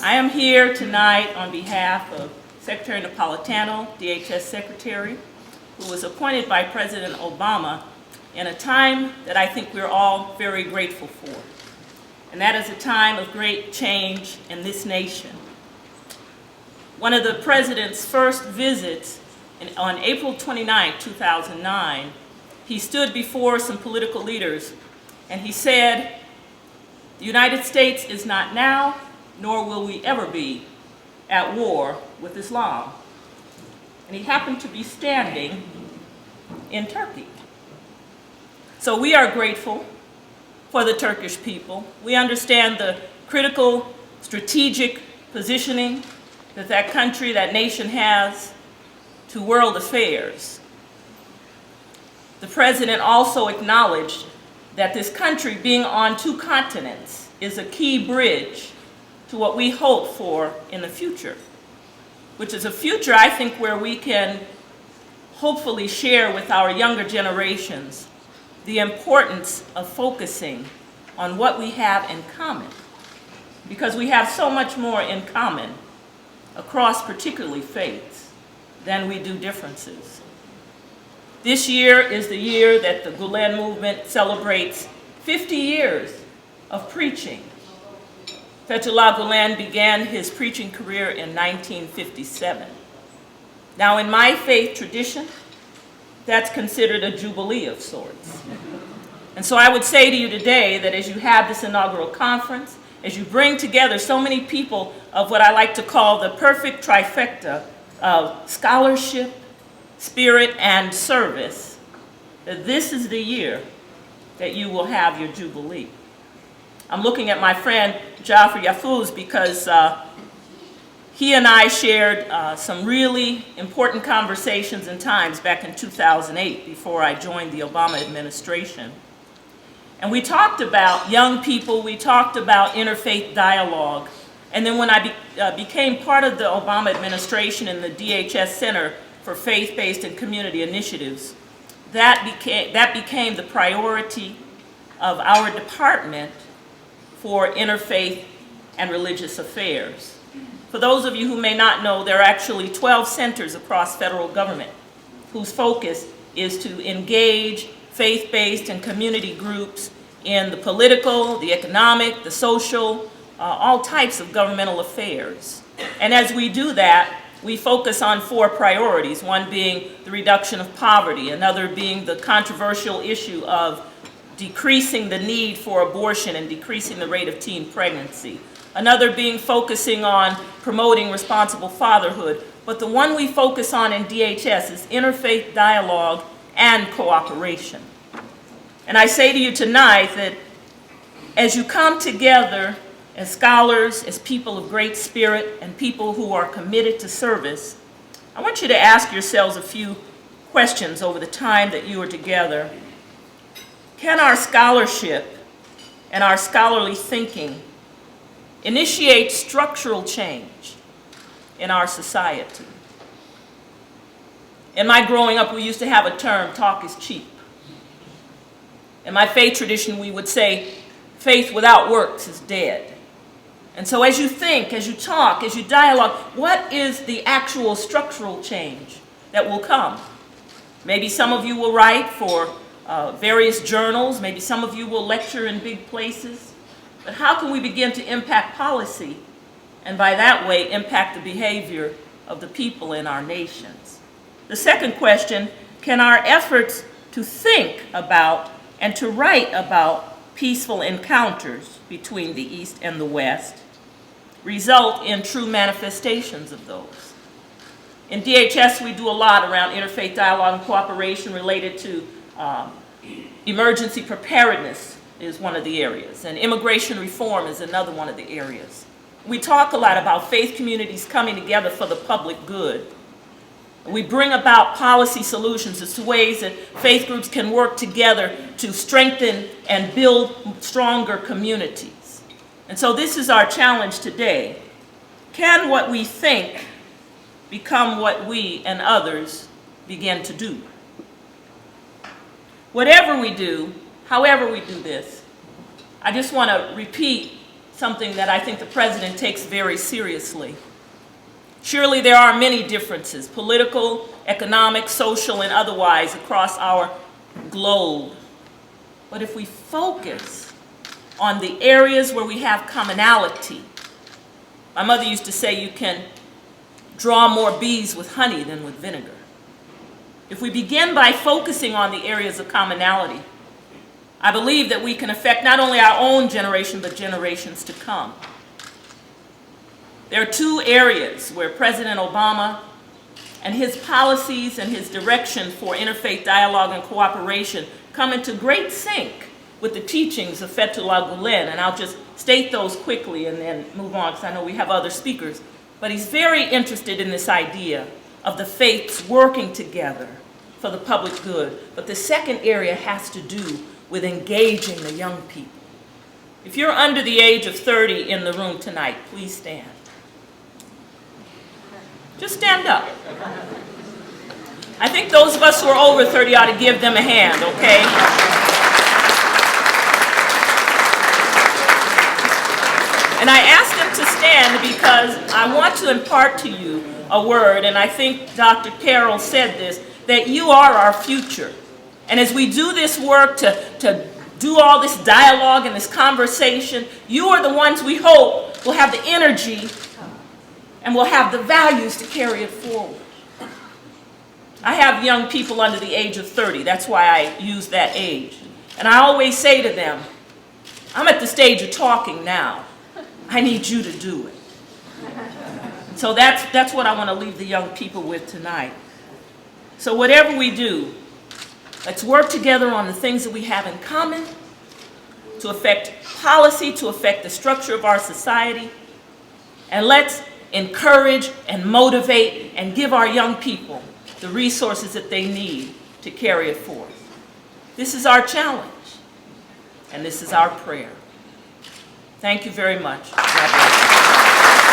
I am here tonight on behalf of Secretary Napolitano, DHS Secretary, who was appointed by President Obama in a time that I think we're all very grateful for. And that is a time of great change in this nation. One of the President's first visits on April 29, 2009, he stood before some political leaders and he said, "The United States is not now, nor will we ever be, at war with Islam." And he happened to be standing in Turkey. So we are grateful for the Turkish people. We understand the critical strategic positioning that that country, that nation has to world affairs. The President also acknowledged that this country, being on two continents, is a key bridge to what we hope for in the future, which is a future, I think, where we can hopefully share with our younger generations the importance of focusing on what we have in common, because we have so much more in common across particularly faiths than we do differences. This year is the year that the Gulen movement celebrates 50 years of preaching. Fethullah Gulen began his preaching career in 1957. Now, in my faith tradition, that's considered a jubilee of sorts. And so I would say to you today that as you have this inaugural conference, as you bring together so many people of what I like to call the perfect trifecta of scholarship, spirit, and service, that this is the year that you will have your jubilee. I'm looking at my friend Jafar Yafuz because he and I shared some really important conversations and times back in 2008 before I joined the Obama administration. And we talked about young people, we talked about interfaith dialogue. And then when I became part of the Obama administration in the DHS Center for Faith-Based and Community Initiatives, that became the priority of our department for interfaith and religious affairs. For those of you who may not know, there are actually 12 centers across federal government whose focus is to engage faith-based and community groups in the political, the economic, the social, all types of governmental affairs. And as we do that, we focus on 4 priorities, one being the reduction of poverty, another being the controversial issue of decreasing the need for abortion and decreasing the rate of teen pregnancy, another being focusing on promoting responsible fatherhood. But the one we focus on in DHS is interfaith dialogue and cooperation. And I say to you tonight that as you come together as scholars, as people of great spirit, and people who are committed to service, I want you to ask yourselves a few questions over the time that you are together. Can our scholarship and our scholarly thinking initiate structural change in our society? In my growing up, we used to have a term, talk is cheap. In my faith tradition, we would say, faith without works is dead. And so as you think, as you talk, as you dialogue, what is the actual structural change that will come? Maybe some of you will write for various journals, maybe some of you will lecture in big places, but how can we begin to impact policy and by that way impact the behavior of the people in our nations? The second question, can our efforts to think about and to write about peaceful encounters between the East and the West result in true manifestations of those? In DHS, we do a lot around interfaith dialogue and cooperation related to emergency preparedness is one of the areas, and immigration reform is another one of the areas. We talk a lot about faith communities coming together for the public good. We bring about policy solutions as to ways that faith groups can work together to strengthen and build stronger communities. And so this is our challenge today. Can what we think become what we and others begin to do? Whatever we do, however we do this, I just want to repeat something that I think the President takes very seriously. Surely there are many differences, political, economic, social, and otherwise, across our globe. But if we focus on the areas where we have commonality, my mother used to say you can draw more bees with honey than with vinegar. If we begin by focusing on the areas of commonality, I believe that we can affect not only our own generation, but generations to come. There are two areas where President Obama and his policies and his direction for interfaith dialogue and cooperation come into great sync with the teachings of Fethullah Gulen, and I'll just state those quickly and then move on because I know we have other speakers. But he's very interested in this idea of the faiths working together for the public good. But the second area has to do with engaging the young people. If you're under the age of 30 in the room tonight, please stand. Just stand up. I think those of us who are over 30 ought to give them a hand, okay? And I asked them to stand because I want to impart to you a word, and I think Dr. Carroll said this, that you are our future. And as we do this work to do all this dialogue and this conversation, you are the ones we hope will have the energy and will have the values to carry it forward. I have young people under the age of 30. That's why I use that age. And I always say to them, I'm at the stage of talking now. I need you to do it. So that's what I want to leave the young people with tonight. So whatever we do, let's work together on the things that we have in common to affect policy, to affect the structure of our society. And let's encourage and motivate and give our young people the resources that they need to carry it forth. This is our challenge, and this is our prayer. Thank you very much. God bless you.